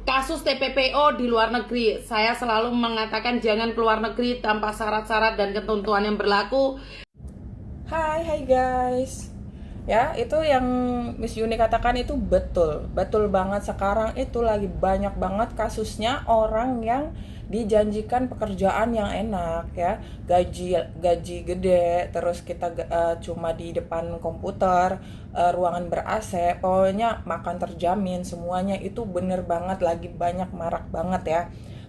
Kasus TPPO di luar negeri, saya selalu mengatakan jangan keluar negeri tanpa syarat-syarat dan ketentuan yang berlaku. Hai guys. Ya, itu yang Miss Yuni katakan itu betul. Betul banget, sekarang itu lagi banyak banget kasusnya orang yang dijanjikan pekerjaan yang enak ya. Gaji gaji gede, terus kita cuma di depan komputer, ruangan ber-AC, pokoknya makan terjamin, semuanya itu bener banget, lagi banyak marak banget ya.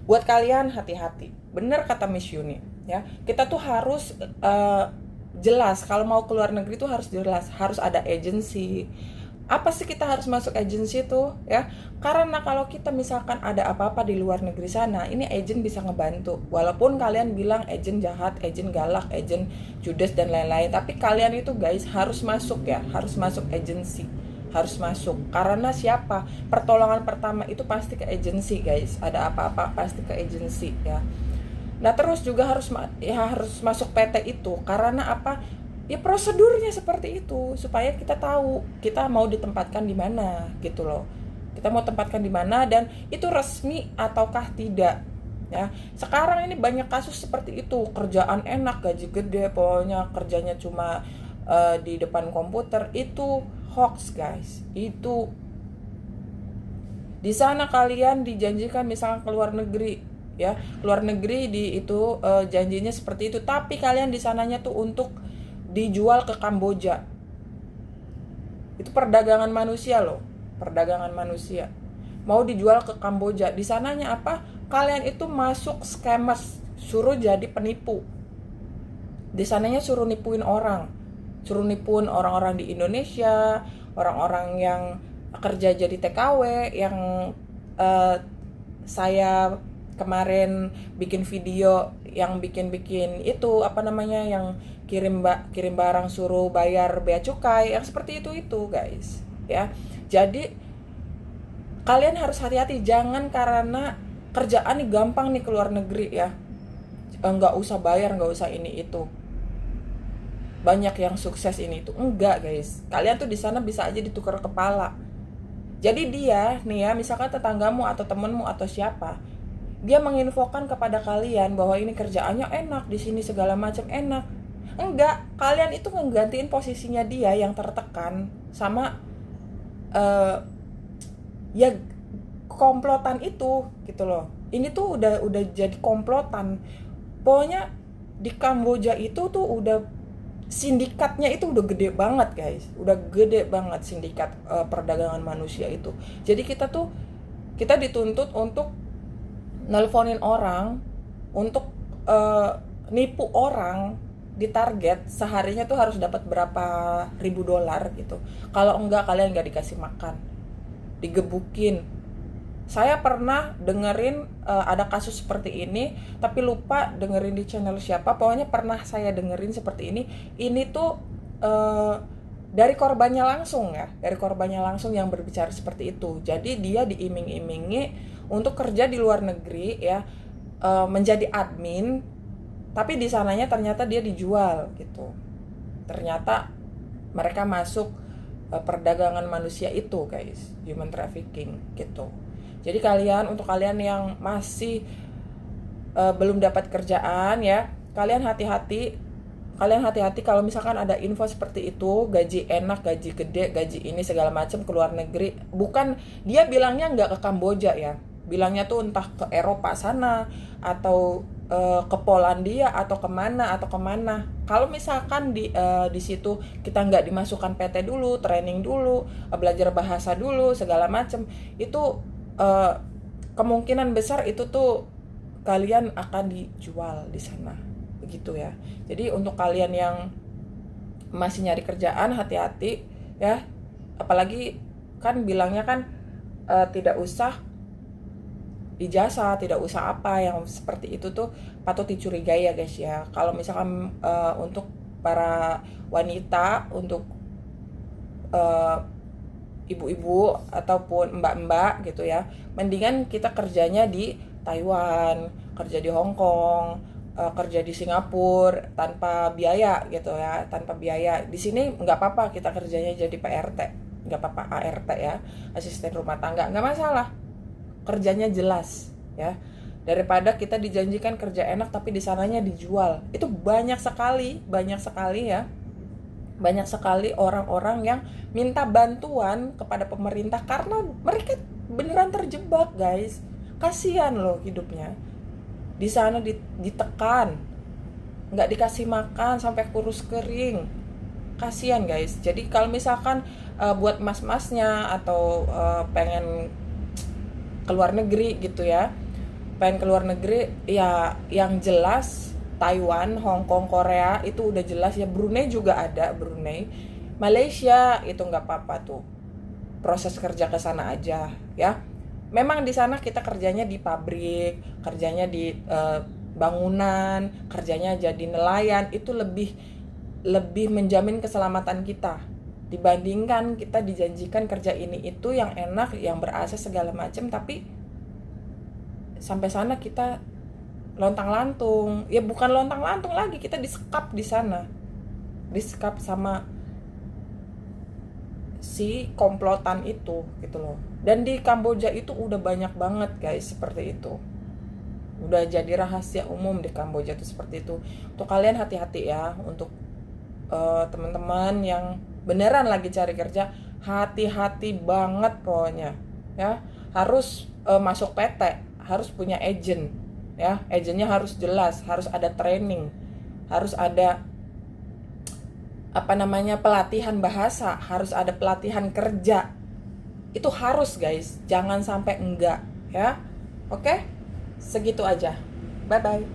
Buat kalian hati-hati. Bener kata Miss Yuni ya. Kita tuh harus jelas kalau mau keluar negeri itu harus jelas, harus ada agensi. Apa sih kita harus masuk agensi tuh ya? Karena kalau kita misalkan ada apa-apa di luar negeri sana, ini agen bisa ngebantu. Walaupun kalian bilang agen jahat, agen galak, agen judes dan lain-lain, tapi kalian itu guys harus masuk ya, harus masuk agensi. Harus masuk. Karena siapa? Pertolongan pertama itu pasti ke agensi guys. Ada apa-apa pasti ke agensi ya. Nah, terus juga harus masuk PT itu karena apa? Ya prosedurnya seperti itu supaya kita tahu kita mau ditempatkan di mana gitu loh. Kita mau tempatkan di mana dan itu resmi ataukah tidak. Ya, sekarang ini banyak kasus seperti itu, kerjaan enak, gaji gede, pokoknya kerjanya cuma di depan komputer, itu hoax guys. Itu di sana kalian dijanjikan misalnya keluar negeri ya, keluar negeri di itu janjinya seperti itu, tapi kalian di sananya tuh untuk dijual ke Kamboja. Itu perdagangan manusia loh, perdagangan manusia. Mau dijual ke Kamboja, di sananya apa? Kalian itu masuk scammers, suruh jadi penipu. Di sananya suruh nipuin orang, suruh nipuin orang-orang di Indonesia, orang-orang yang kerja jadi TKW, yang saya kemarin bikin video yang bikin itu apa namanya, yang kirim barang suruh bayar bea cukai, yang seperti itu guys ya. Jadi kalian harus hati-hati, jangan karena kerjaan nih gampang nih keluar negeri ya, nggak usah bayar, nggak usah ini itu, banyak yang sukses ini itu. Enggak guys, kalian tuh di sana bisa aja ditukar kepala. Jadi dia nih ya, misalkan tetanggamu atau temenmu atau siapa, dia menginfokan kepada kalian bahwa ini kerjaannya enak, di sini segala macam enak. Enggak, kalian itu ngegantiin posisinya dia yang tertekan sama ya komplotan itu gitu loh. Ini tuh udah jadi komplotan. Pokoknya di Kamboja itu tuh udah sindikatnya itu udah gede banget guys, udah gede banget sindikat perdagangan manusia itu. Jadi kita dituntut untuk nelponin orang, untuk nipu orang, ditarget seharinya tuh harus dapat berapa ribu dolar gitu. Kalau enggak kalian nggak dikasih makan, digebukin. Saya pernah dengerin ada kasus seperti ini, tapi lupa dengerin di channel siapa. Pokoknya pernah saya dengerin seperti ini. Ini tuh dari korbannya langsung ya, dari korbannya langsung yang berbicara seperti itu. Jadi dia diiming-imingi untuk kerja di luar negeri ya, menjadi admin, tapi di sananya ternyata dia dijual gitu. Ternyata mereka masuk perdagangan manusia itu guys, human trafficking gitu. Jadi untuk kalian yang masih belum dapat kerjaan ya, kalian hati-hati kalau misalkan ada info seperti itu, gaji enak, gaji gede, gaji ini segala macam keluar negeri. Bukan, dia bilangnya nggak ke Kamboja ya, bilangnya tuh entah ke Eropa sana atau ke Polandia atau kemana. Kalau misalkan di situ kita nggak dimasukkan PT dulu, training dulu, belajar bahasa dulu segala macam, itu kemungkinan besar itu tuh kalian akan dijual di sana begitu ya. Jadi untuk kalian yang masih nyari kerjaan, hati-hati ya. Apalagi kan bilangnya kan tidak usah ijazah, tidak usah apa, yang seperti itu tuh patut dicurigai ya guys ya. Kalau misalkan untuk para wanita, untuk ibu-ibu ataupun mbak-mbak gitu ya, mendingan kita kerjanya di Taiwan, kerja di Hong Kong, kerja di Singapura tanpa biaya gitu ya, tanpa biaya. Di sini nggak apa-apa kita kerjanya jadi PRT, nggak apa-apa, ART ya, asisten rumah tangga, nggak masalah. kerjanya jelas ya, daripada kita dijanjikan kerja enak tapi di sananya dijual. Itu banyak sekali ya, banyak sekali orang-orang yang minta bantuan kepada pemerintah karena mereka beneran terjebak, guys. Kasihan loh hidupnya di sana, ditekan, nggak dikasih makan sampai kurus kering. Kasihan, guys. Jadi kalau misalkan buat mas-masnya atau pengen keluar negeri gitu ya, pengen keluar negeri ya, yang jelas Taiwan, Hong Kong, Korea itu udah jelas ya. Brunei juga ada, Brunei, Malaysia itu nggak apa-apa tuh, proses kerja ke sana aja ya. Memang di sana kita kerjanya di pabrik, kerjanya di bangunan, kerjanya jadi nelayan, itu lebih menjamin keselamatan kita dibandingkan kita dijanjikan kerja ini itu yang enak, yang ber-AC segala macam, tapi sampai sana kita lontang-lantung. Ya bukan lontang-lantung lagi, kita disekap di sana. Disekap sama si komplotan itu gitu loh. Dan di Kamboja itu udah banyak banget, guys, seperti itu. Udah jadi rahasia umum di Kamboja itu seperti itu. Untuk kalian hati-hati ya, untuk teman-teman yang beneran lagi cari kerja, hati-hati banget pokoknya ya. Harus masuk PT, harus punya agent ya. Agentnya harus jelas, harus ada training, harus ada pelatihan bahasa, harus ada pelatihan kerja. Itu harus, guys, jangan sampai enggak ya. Oke, segitu aja, bye bye.